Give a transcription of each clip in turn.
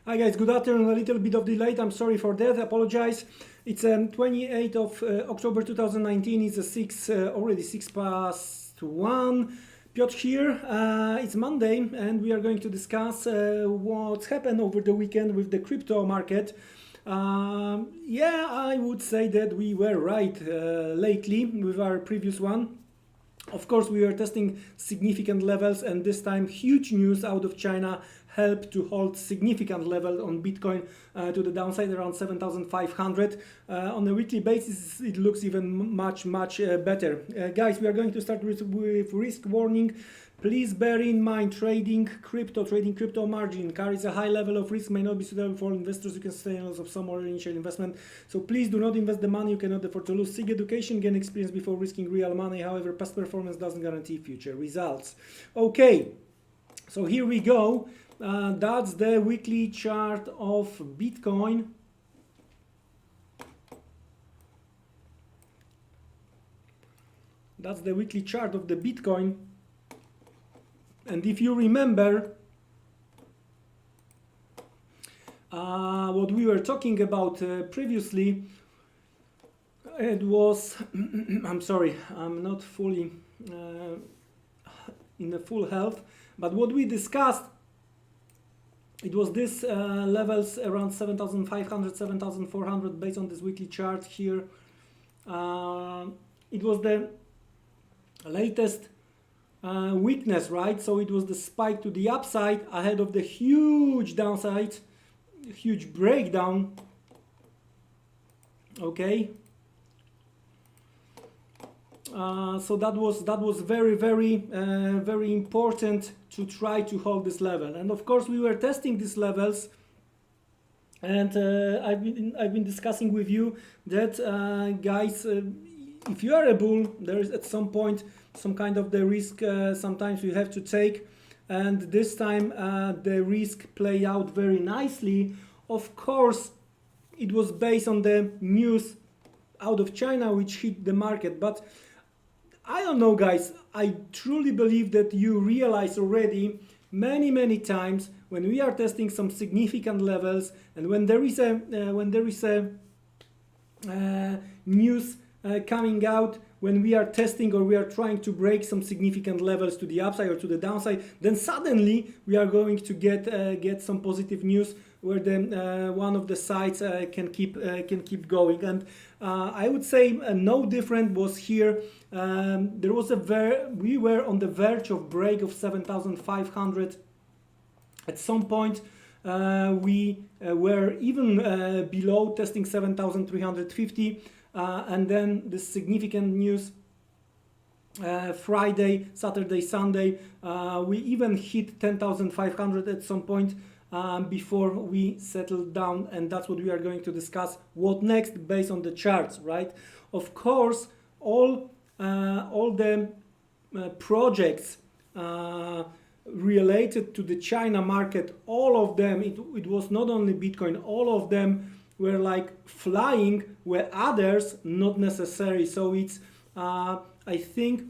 Hi guys, good afternoon. A little bit of delay. I'm sorry for that. Apologize. It's 28th of October 2019. It's already 1:06. Piotr here. It's Monday, and we are going to discuss what's happened over the weekend with the crypto market. Yeah, I would say that we were right lately with our previous one. Of course, we are testing significant levels, and this time huge news out of China helped to hold significant level on Bitcoin to the downside around 7,500. On a weekly basis, it looks even much better. Guys, we are going to start with risk warning. Please bear in mind trading crypto margin carries a high level of risk, may not be suitable for investors. You can stay loss of some more initial investment. So please do not invest the money you cannot afford to lose. Seek education, gain experience before risking real money. However, past performance doesn't guarantee future results. Okay, so here we go. That's the weekly chart of Bitcoin. That's the weekly chart of the Bitcoin. And if you remember what we were talking about previously, it was, I'm sorry, I'm not fully in the full health, but what we discussed, it was this levels around 7,500, 7,400 based on this weekly chart here. It was the latest weakness, right? So it was the spike to the upside ahead of the huge downside, huge breakdown. Okay. So that was very important to try to hold this level. And of course, we were testing these levels. And I've been discussing with you that guys, if you are a bull, there is at some point some kind of the risk sometimes you have to take, and this time the risk played out very nicely. Of course, it was based on the news out of China which hit the market, but I don't know, guys, I truly believe that you realize already many times when we are testing some significant levels, and when there is a news coming out, when we are testing or we are trying to break some significant levels to the upside or to the downside, then suddenly we are going to get some positive news where the one of the sides can keep going. And I would say no different was here. There was we were on the verge of break of 7,500. At some point we were even below, testing 7,350. And then the significant news Friday, Saturday, Sunday, we even hit 10,500 at some point before we settled down, and that's what we are going to discuss. What next based on the charts, right? Of course, all the projects related to the China market, all of them, it was not only Bitcoin, all of them were like flying, where others not necessary. So it's I think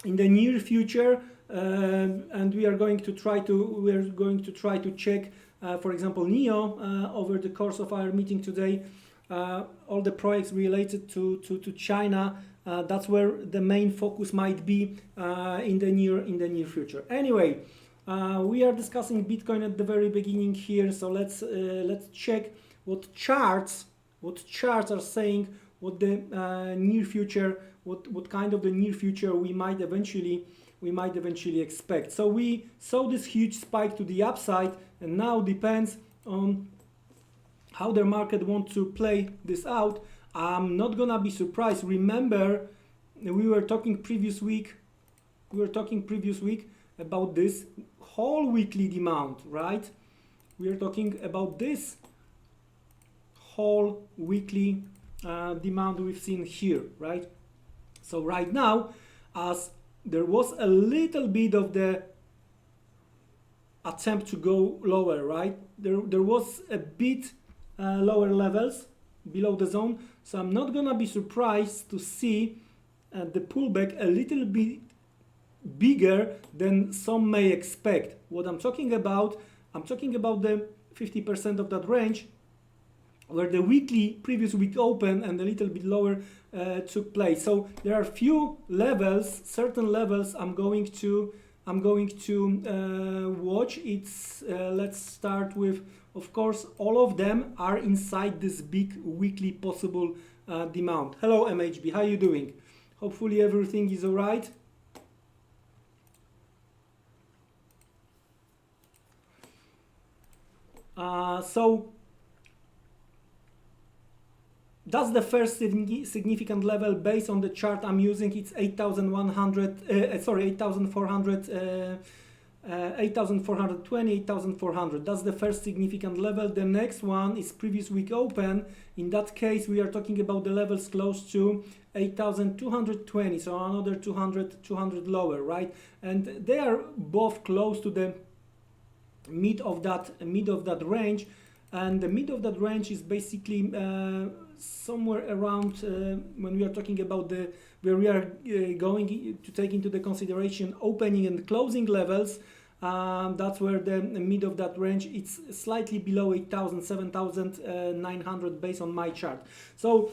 in the near future, and we are going to try to check for example NEO over the course of our meeting today, all the projects related to China. That's where the main focus might be in the near future. Anyway, we are discussing Bitcoin at the very beginning here, so let's check what charts are saying, what the near future, what kind of the near future we might eventually expect. So we saw this huge spike to the upside, and now depends on how the market wants to play this out. I'm not gonna be surprised. Remember, we were talking previous week about this whole weekly demand, right? We are talking about this whole weekly demand we've seen here, right? So right now, as there was a little bit of the attempt to go lower, right? There was a bit lower levels below the zone, so I'm not gonna be surprised to see the pullback a little bit bigger than some may expect. What I'm talking about the 50% of that range, where the weekly previous week open and a little bit lower took place. So there are few levels, certain levels I'm going to watch. It's let's start with, of course, all of them are inside this big weekly possible demand. Hello MHB, how you doing? Hopefully everything is all right. So that's the first significant level based on the chart I'm using. It's 8,100, sorry, 8,400, 8,420, 8,400. That's the first significant level. The next one is previous week open. In that case, we are talking about the levels close to 8,220, so another 200 lower, right? And they are both close to the mid of that range, and the mid of that range is basically somewhere around when we are talking about where we are going to take into the consideration opening and closing levels. That's where the mid of that range, it's slightly below 8,000, 7,900 based on my chart. So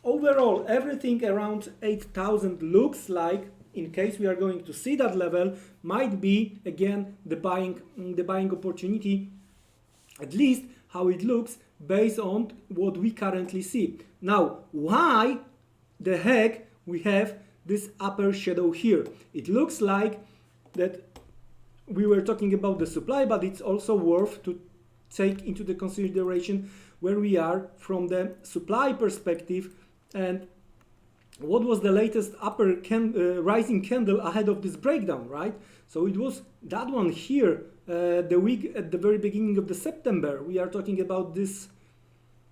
overall, everything around 8,000 looks like, in case we are going to see that level, might be again the buying opportunity, at least how it looks based on what we currently see. Now, why the heck we have this upper shadow here? It looks like that we were talking about the supply, but it's also worth to take into the consideration where we are from the supply perspective and what was the latest upper rising candle ahead of this breakdown, right? So it was that one here, the week at the very beginning of the September. We are talking about this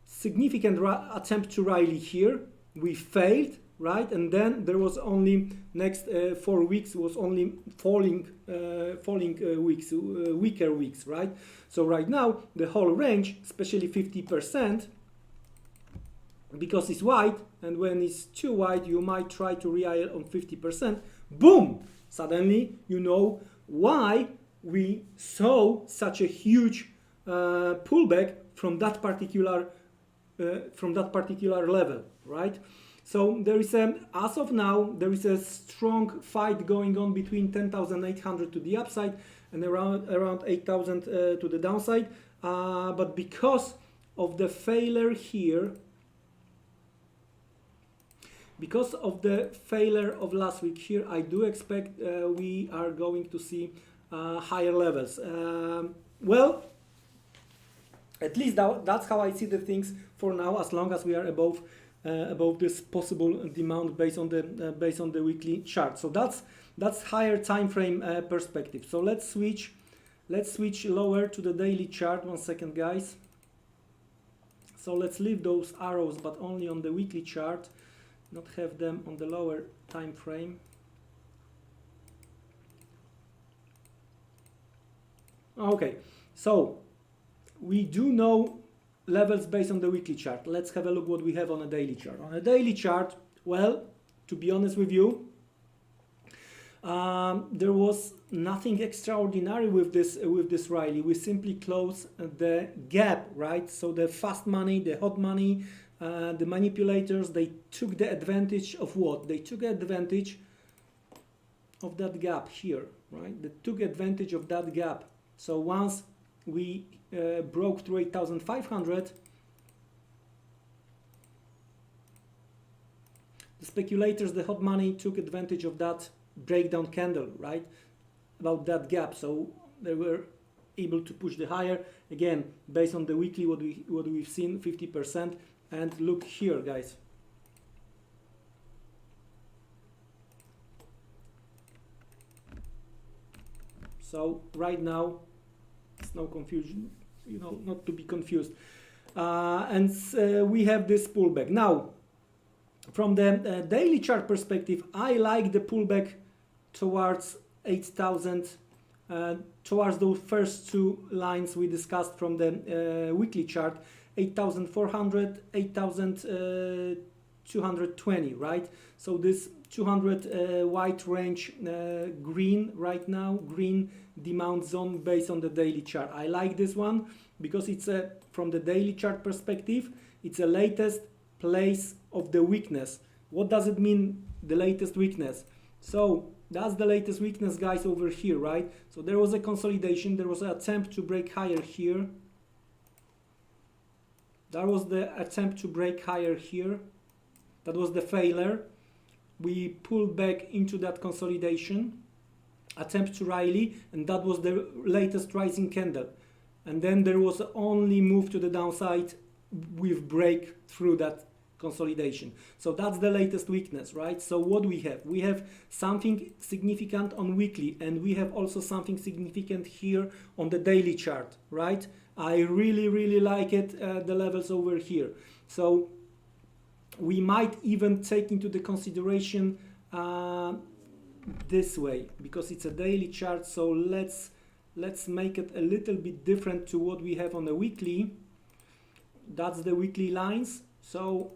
significant attempt to rally here. We failed, right? And then there was only next 4 weeks was only falling weeks, weaker weeks, right? So right now the whole range, especially 50%, because it's wide, and when it's too wide, you might try to rely on 50%. Boom! Suddenly, you know why we saw such a huge pullback from that particular level, right? So there is as of now, there is a strong fight going on between 10,800 to the upside and around 8,000 to the downside. But because of the failure here, because of the failure of last week here, I do expect we are going to see higher levels. Well, at least that's how I see the things for now, as long as we are above this possible demand based on the weekly chart. So that's higher time frame perspective. So let's switch lower to the daily chart. 1 second, guys. So let's leave those arrows, but only on the weekly chart, not have them on the lower time frame. Okay, so we do know levels based on the weekly chart. Let's have a look what we have on a daily chart. On a daily chart, well, to be honest with you, there was nothing extraordinary with this rally. We simply closed the gap, right? So the fast money, the hot money, the manipulators, they took the advantage of what? They took advantage of that gap here, right? They took advantage of that gap. So once we broke through 8,500, the speculators, the hot money, took advantage of that breakdown candle, right? About that gap. So they were able to push the higher, again, based on the weekly, what we've seen, 50%. And look here, guys. So right now, it's no confusion, you know, not to be confused. And we have this pullback. Now, from the daily chart perspective, I like the pullback towards 8,000, towards those first two lines we discussed from the weekly chart, 8,400, 8,220, right? So this 200 white range green right now, green demand zone based on the daily chart. I like this one because it's from the daily chart perspective, it's a latest place of the weakness. What does it mean, the latest weakness? So that's the latest weakness, guys, over here, right? So there was a consolidation, there was an attempt to break higher here. That was the attempt to break higher here. That was the failure. We pulled back into that consolidation, attempt to rally, and that was the latest rising candle. And then there was only move to the downside with break through that consolidation. So that's the latest weakness, right? So what we have? We have something significant on weekly, and we have also something significant here on the daily chart, right? I really like it, the levels over here. So we might even take into the consideration this way, because it's a daily chart. So let's make it a little bit different to what we have on the weekly. That's the weekly lines. So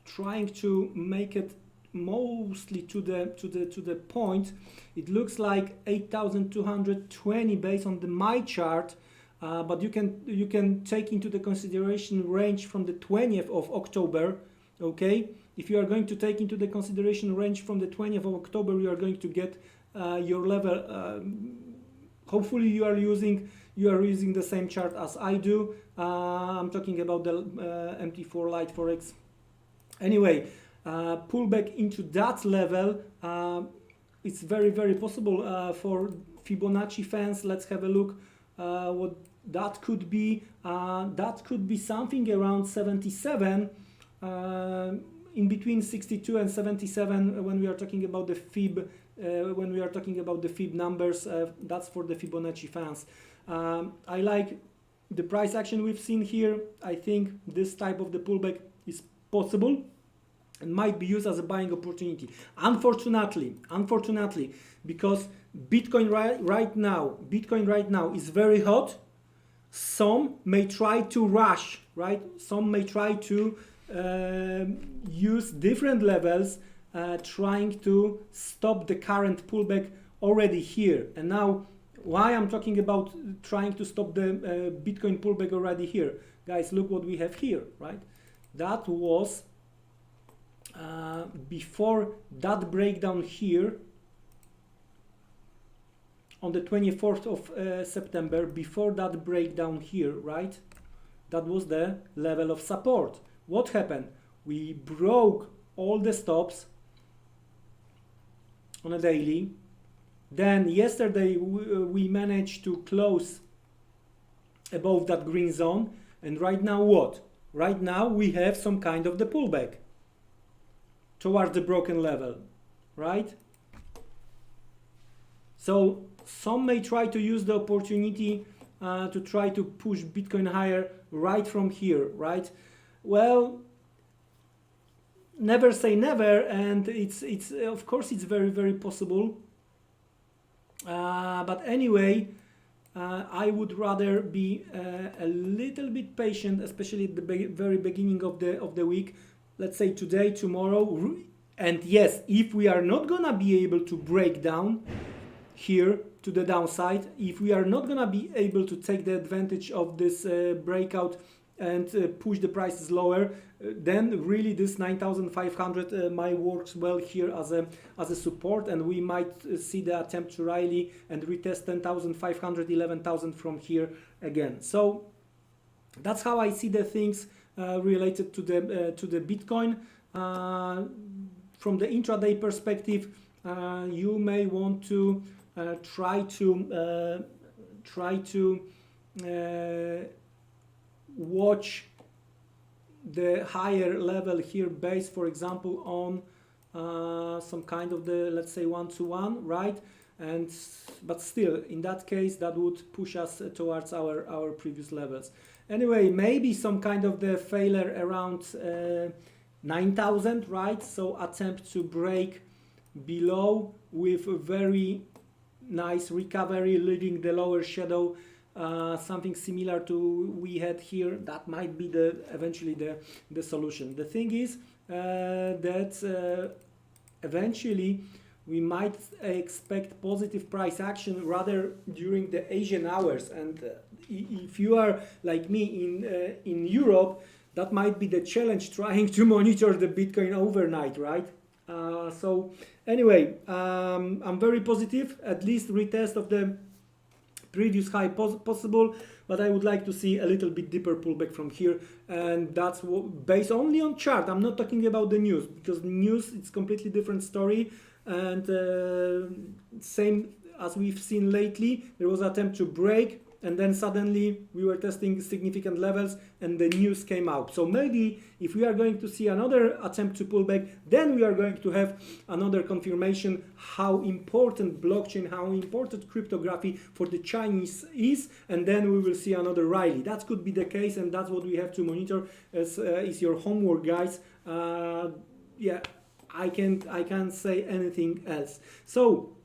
trying to make it mostly to the point, it looks like 8,220 based on my chart. But you can take into the consideration range from the 20th of October. Okay, if you are going to take into the consideration range from the 20th of October, you are going to get your level. Hopefully you are using the same chart as I do. I'm talking about the MT4 Lite Forex. Anyway, pull back into that level. It's very possible for Fibonacci fans. Let's have a look what that could be. That could be something around 77. In between 62 and 77 when we are talking about the Fib, when we are talking about the Fib numbers. That's for the Fibonacci fans. I like the price action we've seen here. I think this type of the pullback is possible and might be used as a buying opportunity. Unfortunately, because Bitcoin right now is very hot. Some may try to rush, right? Some may try to use different levels, trying to stop the current pullback already here. And now, why I'm talking about trying to stop the Bitcoin pullback already here, guys? Look what we have here, right? That was before that breakdown here on the 24th of September. Before that breakdown here, right? That was the level of support. What happened? We broke all the stops on a daily. Then yesterday we managed to close above that green zone. And right now what? Right now we have some kind of the pullback towards the broken level, right? So some may try to use the opportunity to try to push Bitcoin higher right from here, right? Well, never say never, and it's of course it's very possible. But anyway, I would rather be a little bit patient, especially at the very beginning of the week. Let's say today, tomorrow, and yes, if we are not gonna be able to break down here to the downside, if we are not gonna be able to take the advantage of this breakout and push the prices lower, then really this 9,500 might works well here as a support, and we might see the attempt to rally and retest 10,500, 11,000 from here again. So that's how I see the things related to the Bitcoin. From the intraday perspective, you may want to try to watch the higher level here based, for example, on some kind of the, let's say, 1-to-1, right? And but still, in that case, that would push us towards our previous levels. Anyway, maybe some kind of the failure around 9,000, right? So attempt to break below with a very nice recovery, leaving the lower shadow, something similar to we had here. That might be eventually the solution. The thing is that eventually we might expect positive price action rather during the Asian hours. And if you are like me in Europe, that might be the challenge, trying to monitor the Bitcoin overnight, right? So anyway, I'm very positive, at least retest of the previous high possible, but I would like to see a little bit deeper pullback from here, and that's what, based only on chart. I'm not talking about the news, because news, it's completely different story. And same as we've seen lately, there was an attempt to break, and then suddenly we were testing significant levels and the news came out. So maybe if we are going to see another attempt to pull back, then we are going to have another confirmation how important blockchain, how important cryptography for the Chinese is, and then we will see another rally. That could be the case, and that's what we have to monitor as is your homework, guys. Yeah, I can't say anything else. So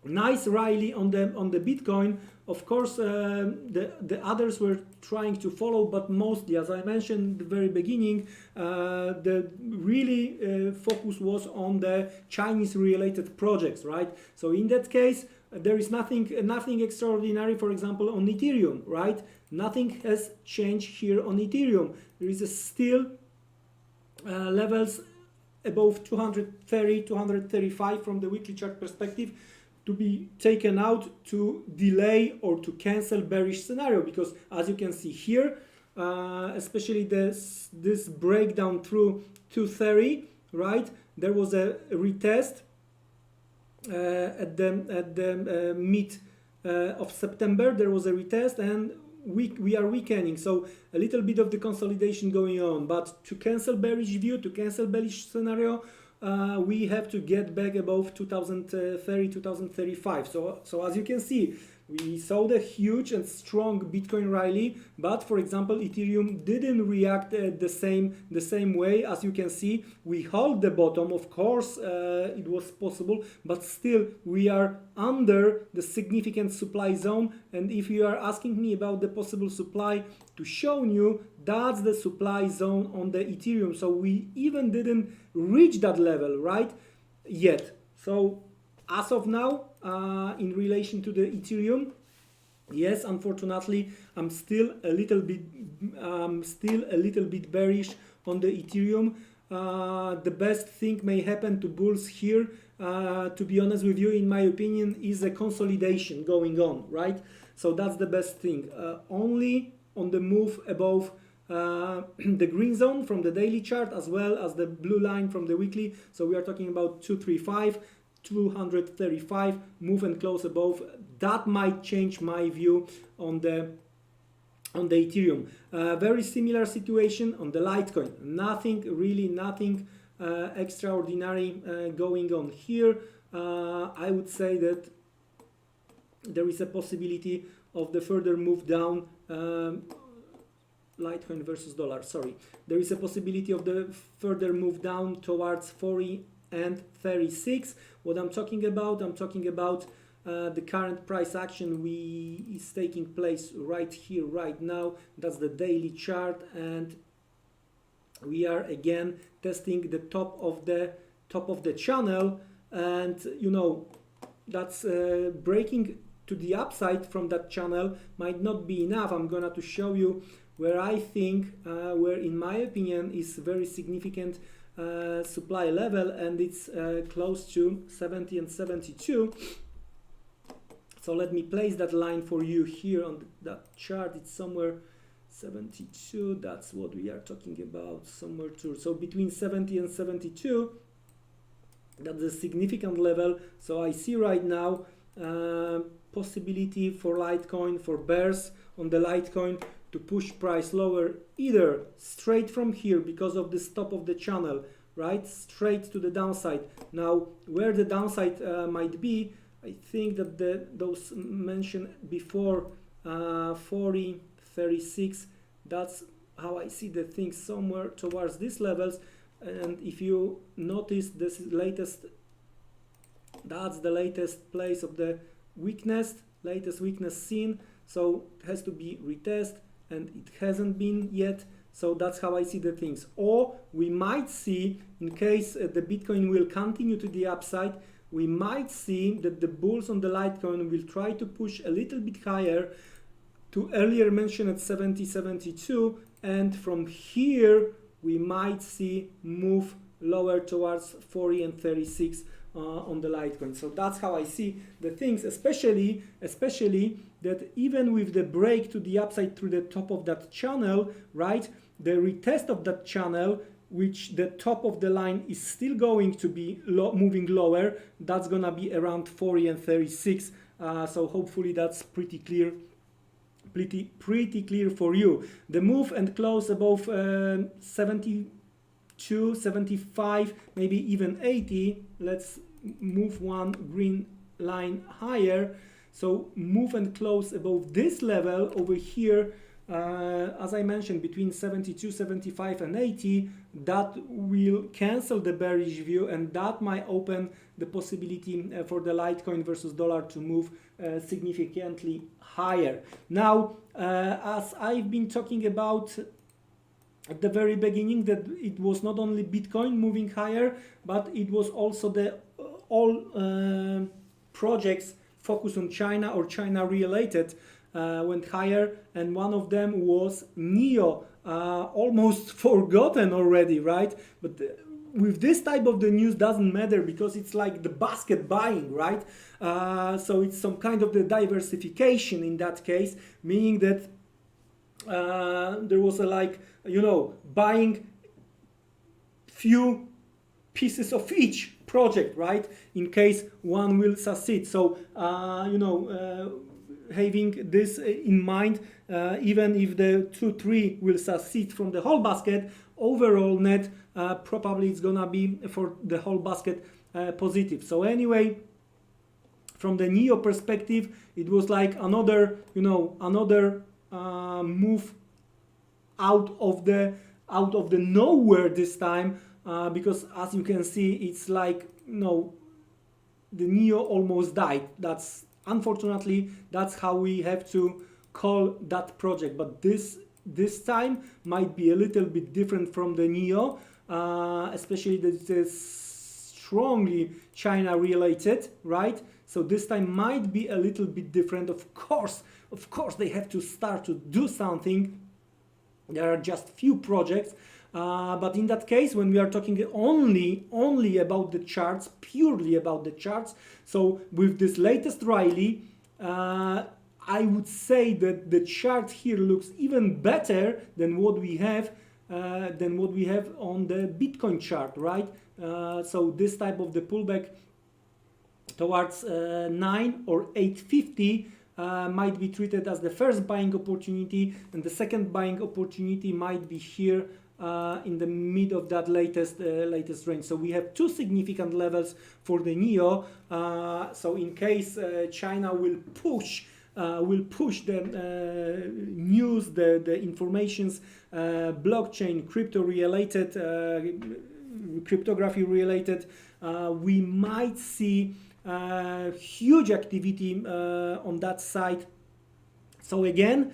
nice rally on the Bitcoin. Of course, the others were trying to follow, but mostly, as I mentioned at the very beginning, the really focus was on the Chinese related projects, right? So in that case, there is nothing extraordinary, for example, on Ethereum, right? Nothing has changed here on Ethereum. There is still levels above 230, 235 from the weekly chart perspective to be taken out to delay or to cancel bearish scenario, because as you can see here, especially this breakdown through 230, right? There was a retest at the mid of September. There was a retest, and we are weakening, so a little bit of the consolidation going on. But to cancel bearish view, to cancel bearish scenario, we have to get back above 2030, 2035. So as you can see, we saw the huge and strong Bitcoin rally, but for example, Ethereum didn't react the same way. As you can see, we hold the bottom. Of course, it was possible, but still we are under the significant supply zone. And if you are asking me about the possible supply to show you, that's the supply zone on the Ethereum. So we even didn't reach that level, right, yet. So as of now, in relation to the Ethereum, yes, unfortunately, I'm still a little bit bearish on the Ethereum. The best thing may happen to bulls here, to be honest with you, in my opinion, is a consolidation going on, right? So that's the best thing. Only on the move above the green zone from the daily chart, as well as the blue line from the weekly. So we are talking about 235, 235, move and close above. That might change my view on the Ethereum. Very similar situation on the Litecoin. Nothing extraordinary going on here. I would say that there is a possibility of the further move down. Litecoin versus dollar, sorry. There is a possibility of the further move down towards 40 and 36. What I'm talking about the current price action is taking place right here, right now. That's the daily chart, and we are again testing the top of the channel, and you know, that's breaking to the upside from that channel might not be enough. I'm gonna to show you where I think, where in my opinion is very significant supply level, and it's close to 70 and 72. So let me place that line for you here on that chart. It's somewhere 72. That's what we are talking about, somewhere too. So between 70 and 72, that's a significant level. So I see right now possibility for Litecoin, for bears on the Litecoin, to push price lower, either straight from here because of this top of the channel, right, straight to the downside. Now, where the downside might be, I think that those mentioned before, 40, 36, that's how I see the things, somewhere towards these levels. And if you notice this latest, that's the latest place of the latest weakness seen. So it has to be retest, and it hasn't been yet. So that's how I see the things. Or we might see, in case the Bitcoin will continue to the upside, we might see that the bulls on the Litecoin will try to push a little bit higher to earlier mentioned at 70.72, and from here we might see move lower towards 40 and 36 on the Litecoin. So that's how I see the things, especially that even with the break to the upside through the top of that channel, right, the retest of that channel, which the top of the line is still going to be moving lower, that's gonna be around 40 and 36. So hopefully that's pretty clear. Pretty clear for you. The move and close above 72, 75, maybe even 80. Let's move one green line higher. So move and close above this level over here, as I mentioned, between 72, 75 and 80, that will cancel the bearish view, and that might open the possibility for the Litecoin versus dollar to move significantly higher. Now, as I've been talking about at the very beginning, that it was not only Bitcoin moving higher, but it was also the all projects focused on China or China related went higher, and one of them was NEO, almost forgotten already, right? But with this type of the news doesn't matter, because it's like the basket buying, right? So it's some kind of the diversification in that case, meaning that there was a, like, you know, buying few pieces of each project, right, in case one will succeed. So you know, having this in mind, even if the 2-3 will succeed from the whole basket, overall net probably it's gonna be for the whole basket positive. So anyway, from the NEO perspective, it was like another, you know, another move out of the nowhere this time, because as you can see, it's like, you know, the NEO almost died. That's unfortunately, that's how we have to call that project. But this time might be a little bit different from the NEO, especially that it is strongly China related, right? So this time might be a little bit different. Of course they have to start to do something. There are just few projects, but in that case, when we are talking only about the charts, purely about the charts, so with this latest rally, I would say that the chart here looks even better than what we have on the Bitcoin chart, right? So this type of the pullback towards 9 or 850 might be treated as the first buying opportunity, and the second buying opportunity might be here in the mid of that latest range. So we have two significant levels for the NEO. So in case China will push the news, the informations, blockchain, crypto related, cryptography related, we might see huge activity on that side. So again,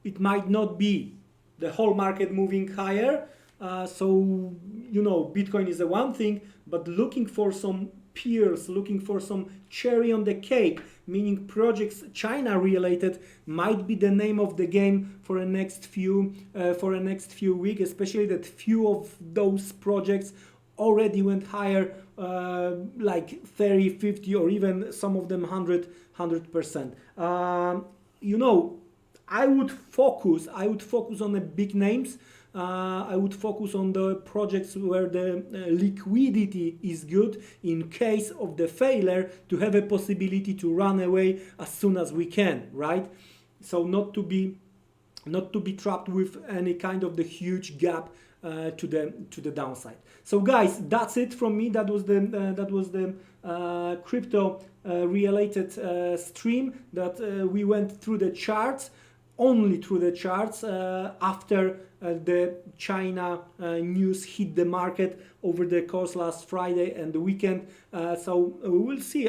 it might not be the whole market moving higher. So, you know, Bitcoin is a one thing, but looking for some peers, looking for some cherry on the cake, meaning projects China related, might be the name of the game for the next few weeks, especially that few of those projects already went higher, like 30, 50, or even some of them 100%. You know, I would focus on the big names. I would focus on the projects where the liquidity is good, in case of the failure, to have a possibility to run away as soon as we can, right? So not to be trapped with any kind of the huge gap to the downside. So guys, that's it from me. That was the crypto related stream that we went through the charts, only through the charts, after the China news hit the market over the course last Friday and the weekend. So we will see.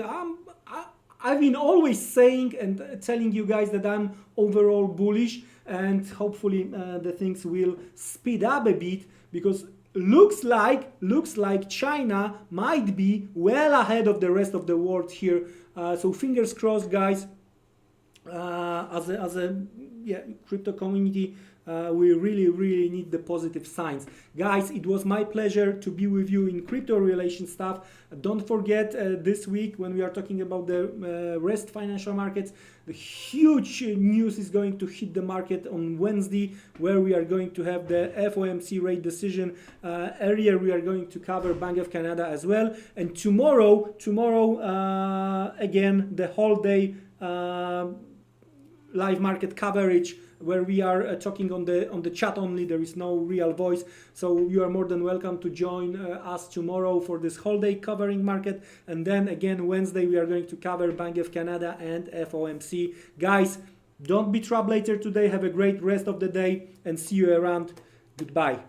I've been always saying and telling you guys that I'm overall bullish, and hopefully the things will speed up a bit, because looks like China might be well ahead of the rest of the world here. So fingers crossed, guys. As a crypto community, we really need the positive signs. Guys, it was my pleasure to be with you in crypto relation stuff. Don't forget this week, when we are talking about the rest financial markets, the huge news is going to hit the market on Wednesday, where we are going to have the FOMC rate decision. Earlier we are going to cover Bank of Canada as well, and tomorrow again the whole day live market coverage, where we are talking on the chat only. There is no real voice, so you are more than welcome to join us tomorrow for this whole day covering market. And then again Wednesday we are going to cover Bank of Canada and FOMC. Guys, don't be troublemaker today. Have a great rest of the day and see you around. Goodbye.